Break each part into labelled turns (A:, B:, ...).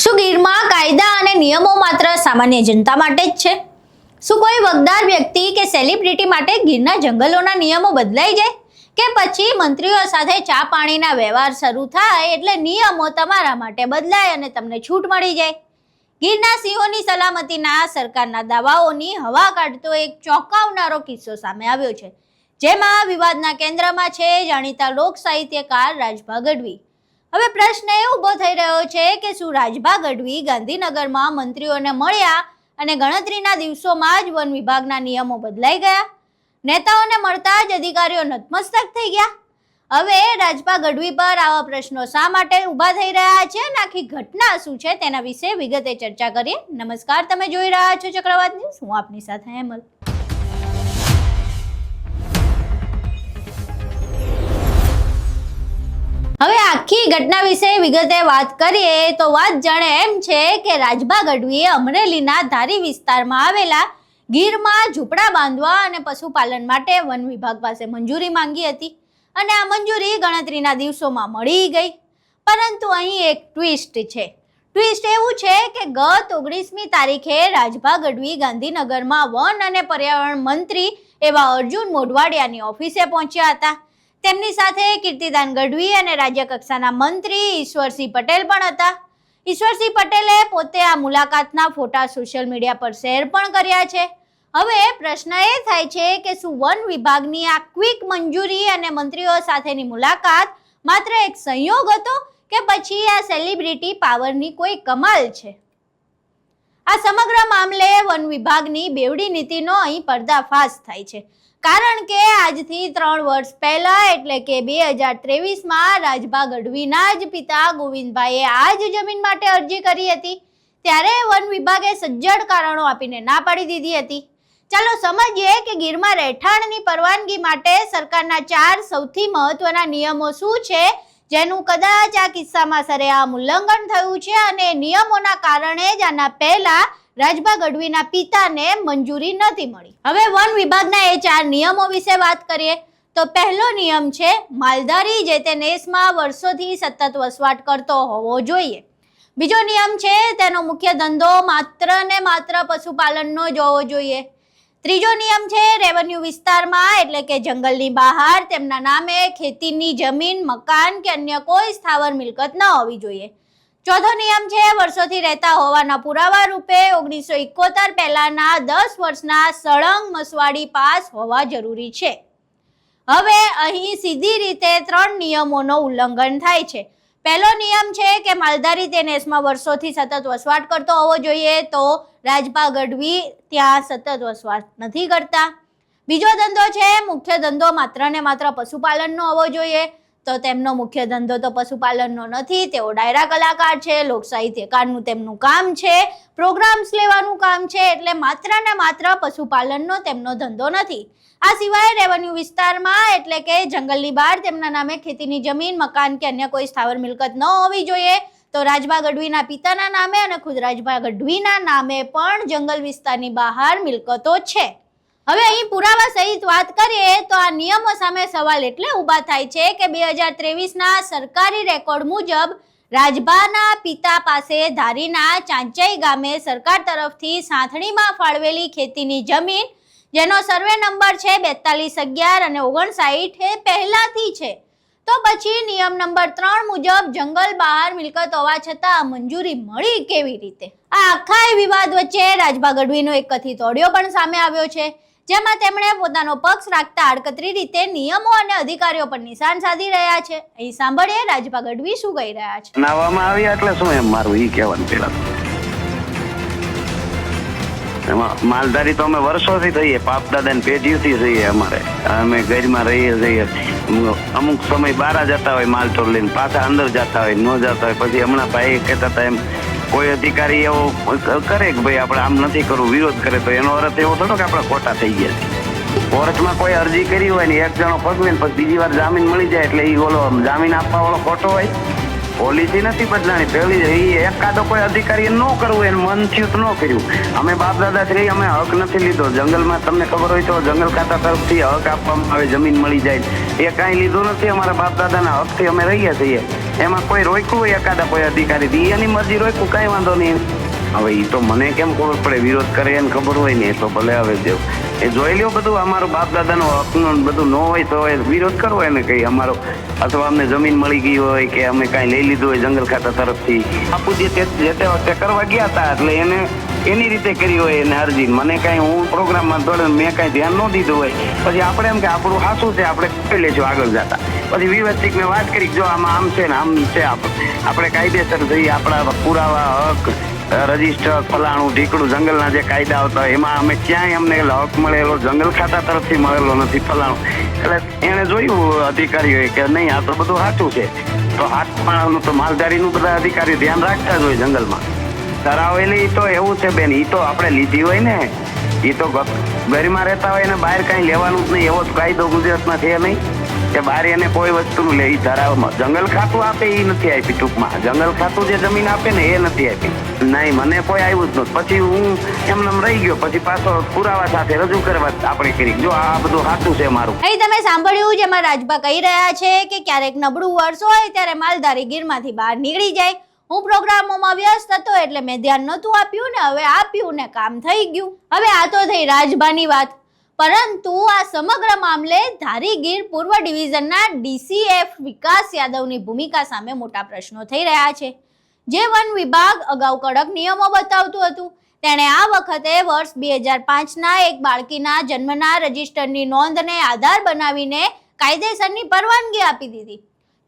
A: શું ગીરમાં કાયદા અને નિયમો માત્ર સામાન્ય જનતા માટે જ છે? શું કોઈ વગદાર વ્યક્તિ કે સેલિબ્રિટી માટે ગીરના જંગલોના નિયમો બદલાઈ જાય કે પછી મંત્રીઓ સાથે ચા પાણીના વ્યવહાર શરૂ થાય એટલે નિયમો તમારા માટે બદલાય અને તમને છૂટ મળી જાય? ગીરના સિંહોની સલામતીના સરકારના દાવાઓની હવા કાઢતો એક ચોંકાવનારો કિસ્સો સામે આવ્યો છે, જેમાં વિવાદના કેન્દ્રમાં છે જાણીતા લોક સાહિત્યકાર રાજભા ગઢવી. હવે પ્રશ્ન એ ઊભો થઈ રહ્યો છે કે શું રાજભા ગઢવી ગાંધીનગરમાં મંત્રીઓને મળ્યા અને ગણતરીના દિવસોમાં જ વન વિભાગના નિયમો બદલાઈ ગયા? નેતાઓને મળતા જ અધિકારીઓ નતમસ્તક થઈ ગયા? હવે રાજભા ગઢવી પર આવા પ્રશ્નો શા માટે ઊભા થઈ રહ્યા છે અને આખી ઘટના શું છે તેના વિશે વિગતે ચર્ચા કરીએ. નમસ્કાર, તમે જોઈ રહ્યા છો ચક્રવાત ન્યૂઝ. હું આપની સાથે હેમલ. હવે આખી ઘટના વિશે વિગતે વાત કરીએ તો વાત જાણે એમ છે કે રાજભા ગઢવીએ અમરેલીના ધારી વિસ્તારમાં આવેલા ગીરમાં ઝૂંપડા બાંધવા અને પશુપાલન માટે વન વિભાગ પાસે મંજૂરી માંગી હતી અને આ મંજૂરી ગણતરીના દિવસોમાં મળી ગઈ. પરંતુ અહીં એક ટ્વિસ્ટ છે. ટ્વિસ્ટ એવું છે કે ગત 19મી તારીખે રાજભા ગઢવી ગાંધીનગરમાં વન અને પર્યાવરણ મંત્રી એવા અર્જુન મોઢવાડિયાની ઓફિસે પહોંચ્યા હતા. તેમની સાથે કીર્તિદાન ગઢવી અને રાજ્ય કક્ષાના મંત્રી ઈશ્વરસિંહ પટેલ પણ હતા. ઈશ્વરસિંહ પટેલે પોતે આ મુલાકાતના ફોટા સોશિયલ મીડિયા પર શેર પણ કર્યા છે. હવે પ્રશ્ન એ થાય છે કે શું વન વિભાગની આ ક્વિક મંજૂરી અને મંત્રીઓ સાથેની મુલાકાત માત્ર એક સંયોગ હતો કે પછી આ સેલિબ્રિટી પાવરની કોઈ કમાલ છે? આ સમગ્ર મામલે વન વિભાગની બેવડી નીતિનો અહીં પર્દાફાશ થાય છે. કારણ કે આજથી 3 વર્ષ પહેલા એટલે કે 2023માં રાજભા ગઢવીના જ પિતા ગોવિંદભાઈએ આ જ જમીન માટે અરજી કરી હતી. ત્યારે વન વિભાગે સજ્જડ કારણો આપીને ના પાડી દીધી હતી. ચાલો સમજીએ કે ગીરમાં રહેઠાણની પરવાનગી માટે સરકારના 4 સૌથી મહત્વના નિયમો શું છે, જેનું કદાચ આ કિસ્સામાં સરેઆમ ઉલ્લંઘન થયું છે અને નિયમોના કારણે જ આના પહેલા રાજભા ગઢવીના પિતાને મંજૂરી નથી મળી. હવે વન વિભાગના એ 4 નિયમો વિશે વાત કરીએ તો પહેલો નિયમ છે માલધારી જે તે નેસમાં વર્ષોથી સતત વસવાટ કરતો હોવો જોઈએ. બીજો નિયમ છે તેનો મુખ્ય ધંધો માત્ર ને માત્ર પશુપાલનનો જ હોવો જોઈએ. ત્રીજો નિયમ છે રેવન્યુ વિસ્તારમાં એટલે કે જંગલની બહાર તેમના નામે ખેતીની જમીન, મકાન કે અન્ય કોઈ સ્થાવર મિલકત ન હોવી જોઈએ. ચોથો નિયમ છે વર્ષોથી રહેતા હોવાના પુરાવા રૂપે 1971 પહેલાના 10 વર્ષના સળંગ મસવાડી પાસ હોવા જરૂરી છે. હવે અહીં સીધી રીતે 3 નિયમોનો ઉલ્લંઘન થાય છે. પહેલો નિયમ છે કે માલધારી તે નેસમાં વર્ષોથી સતત વસવાટ કરતો હોવો જોઈએ, તો રાજભા ગઢવી ત્યાં સતત વસવાટ નથી કરતા. બીજો ધંધો છે મુખ્ય ધંધો માત્ર ને માત્ર પશુપાલનનો હોવો જોઈએ, તો તેમનો મુખ્ય ધંધો તો પશુપાલનનો નથી. તેઓ ડાયરા કલાકાર છે, લોક સાહિત્યકારનું તેમનું કામ છે, પ્રોગ્રામ્સ લેવાનું કામ છે, એટલે માત્ર ને માત્ર પશુપાલનનો તેમનો ધંધો નથી. આ સિવાય રેવન્યુ વિસ્તારમાં એટલે કે જંગલની બહાર તેમના નામે ખેતીની જમીન, મકાન કે અન્ય કોઈ સ્થાવર મિલકત ન હોવી જોઈએ. તો રાજભા ગઢવીના પિતાના નામે અને ખુદ રાજભા ગઢવીના નામે પણ જંગલ વિસ્તારની બહાર મિલકતો છે. હવે અહીં પુરાવા સહિત વાત કરીએ તો આ નિયમો સામે સવાલ એટલે ઊભા થાય છે કે 2023ના સરકારી રેકોર્ડ મુજબ રાજભાના પિતા પાસે ધારીના ચાંચઈ ગામે સરકાર તરફથી સાંથણીમાં ફાળવેલી ખેતીની જમીન, જેનો સર્વે નંબર છે 4211 અને 59 એ પહેલાથી છે. તો પછી નિયમ નંબર 3 મુજબ જંગલ બહાર મિલકત હોવા છતાં મંજૂરી મળી કેવી રીતે? આ આખા વિવાદ વચ્ચે રાજભા ગઢવીનો એક કથિત ઓડિયો પણ સામે આવ્યો છે, જેમાં તેમણે પોતાનો પક્ષ રાખતા આડકતરી રીતે નિયમો અને અધિકારીઓ પર નિશાન સાધી રહ્યા છે. અહીં સાંભળીએ રાજભા ગઢવી શું કહી રહ્યા છે.
B: નાવામાં આવ્યા એટલે શું એમ મારું ઈ કહેવાનું પેલા એમાં માલધારી તો અમે વર્ષોથી થઈએ, બાપ દાદાની પેઢીઓથી થઈએ. અમે ઘરમાં રહીએ છીએ. અમુક સમય બહાર જતા હોય માલ ચોર લઈને, પાછા અંદર જતા હોય, ન જતા હોય. પછી હમણાં ભાઈ કહેતા હતા એમ કોઈ અધિકારી એવો કરે કે ભાઈ આપણે આમ નથી કરવું, વિરોધ કરે, તો એનો અર્થ એવો થતો કે આપણે ખોટા થઈ ગયા. કોર્ટમાં કોઈ અરજી કરી હોય ને એક જણો ફગવે ને પછી બીજી વાર જામીન મળી જાય એટલે એ ઓલો જામીન આપવા વાળો ખોટો હોય. પોલિસી નથી બદલાણી. પેલી એકાદો કોઈ અધિકારી ન કરવું એને મન થયું ન કર્યું. અમે બાપ દાદા શ્રી અમે હક નથી લીધો. જંગલમાં તમને ખબર હોય તો જંગલ ખાતા તરફથી હક આપવામાં આવે, જમીન મળી જાય, એ કાંઈ લીધું નથી. અમારા બાપ દાદાના હકથી અમે રહીએ છીએ. એમાં કોઈ રોક્યું હોય એકાદા કોઈ અધિકારી એની મરજી રોક્યું, કઈ વાંધો નહીં. હવે એ તો મને કેમ ખબર પડે, વિરોધ કરે એને ખબર હોય ને, એ તો ભલે હવે દેવ એ જોઈ લ્યો બધું. અમારું બાપ દાદાનો હકનું બધું ન હોય તો વિરોધ કરવો એને કઈ અમારો, અથવા અમને જમીન મળી ગઈ હોય કે અમે કાંઈ લઈ લીધું હોય જંગલ ખાતા તરફથી, બાપુ જે તે વખતે કરવા ગયા હતા એટલે એને એની રીતે કરી હોય એને અરજી. મને કાંઈ હું પ્રોગ્રામમાં દોડે મેં કાંઈ ધ્યાન ન દીધું હોય, પછી આપણે એમ કે આપણું સાચું છે આપણે કરી લેશું આગળ જતા. પછી વ્યવસ્થિત મેં વાત કરી જો આમાં આમ છે ને આમ છે, આપણે કાયદેસર જઈએ, આપણા પુરાવા હક રજીસ્ટર ફલાણું ઢીકડું જંગલના જે કાયદા આવતા હોય એમાં અમે ક્યાંય અમને હક મળેલો જંગલ ખાતા તરફથી મળેલો નથી ફલાણું. એટલે એને જોયું અધિકારીઓએ કે નહીં આ તો બધું સાચું છે. તો હાથમાં તો માલધારીનું બધા અધિકારીઓ ધ્યાન રાખતા જ હોય જંગલમાં. ધરાવેલી તો એવું છે બેન, એ તો આપણે લીધી હોય ને, એ તો ઘરમાં રહેતા હોય ને બહાર કાંઈ લેવાનું જ નહીં, એવો જ કાયદો ગુજરાતમાં છે નહીં કે બહાર એને કોઈ વસ્તુનું લે. એ ધરાવમાં જંગલ ખાતું આપે એ નથી આપી, ટૂંકમાં જંગલ ખાતું જે જમીન આપે ને એ નથી આપી. નહીં મને કોઈ આવ્યું જ નહોતું. પછી હું એમને રહી ગયો, પછી પાછો પુરાવા સાથે રજૂ કરવા આપણે કરી જો આ બધું સાચું છે મારું.
A: અહીં તમે સાંભળ્યું જેમાં રાજભા કહી રહ્યા છે કે ક્યારેક નબળું વર્ષ હોય ત્યારે માલધારી ગીરમાંથી બહાર નીકળી જાય. હું પ્રોગ્રામોમાં વ્યસ્ત હતો એટલે મેં ધ્યાન નહોતું આપ્યું ને હવે આપ્યું ને કામ થઈ ગયું. હવે આ તો થઈ રાજભાની વાત, પરંતુ આ સમગ્ર મામલે ધારી ગીર પૂર્વ ડિવિઝનના DCF વિકાસ યાદવની ભૂમિકા સામે મોટા પ્રશ્નો થઈ રહ્યા છે. જે વન વિભાગ અગાઉ કડક નિયમો બતાવતું હતું, તેણે આ વખતે વર્ષ 2005ના એક બાળકીના જન્મના રજીસ્ટરની નોંધને આધાર બનાવીને કાયદેસરની પરવાનગી આપી દીધી.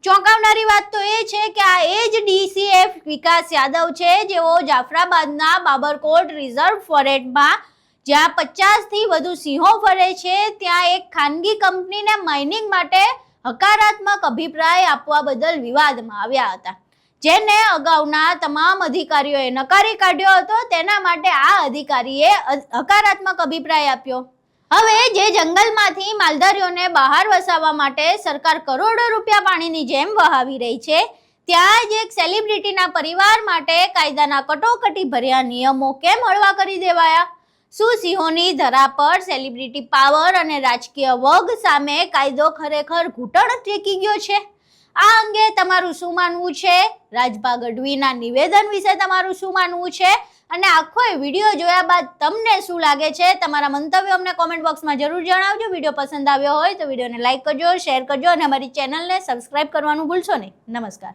A: ચોંકાવનારી વાત તો એ છે કે આ એ જ DCF વિકાસ યાદવ છે જેઓ જાફરાબાદના બાબરકોટ રિઝર્વ ફોરેસ્ટમાં જ્યાં 50થી વધુ સિંહો ફરે છે ત્યાં એક ખાનગી કંપનીને માઇનિંગ માટે હકારાત્મક અભિપ્રાય આપવા બદલ વિવાદમાં આવ્યા હતા, જેને અગાઉના તમામ અધિકારીઓએ નકારી કાઢ્યો હતો. તેના માટે આ અધિકારીએ હકારાત્મક અભિપ્રાય આપ્યો. હવે જે જંગલમાંથી માલધારીઓને બહાર વસાવવા માટે સરકાર કરોડો રૂપિયા પાણીની જેમ વહાવી રહી છે, ત્યાં જ એક સેલિબ્રિટીના પરિવાર માટે કાયદાના કટોકટી ભર્યા નિયમો કેમ હળવા કરી દેવાયા? શું સિંહોની ધરા પર સેલિબ્રિટી પાવર અને રાજકીય વગ સામે કાયદો ખરેખર ઘૂંટણ ટેકી ગયો છે? આ અંગે તમારું શું માનવું છે? રાજભા ગઢવીના નિવેદન વિશે તમારું શું માનવું છે? અને આખો વિડીયો જોયા બાદ તમને શું લાગે છે? તમારા મંતવ્યો અમને કોમેન્ટ બોક્સમાં જરૂર જણાવજો. વિડીયો પસંદ આવ્યો હોય તો વિડીયોને લાઈક કરજો, શેર કરજો અને અમારી ચેનલને સબસ્ક્રાઇબ કરવાનું ભૂલશો નહીં. નમસ્કાર.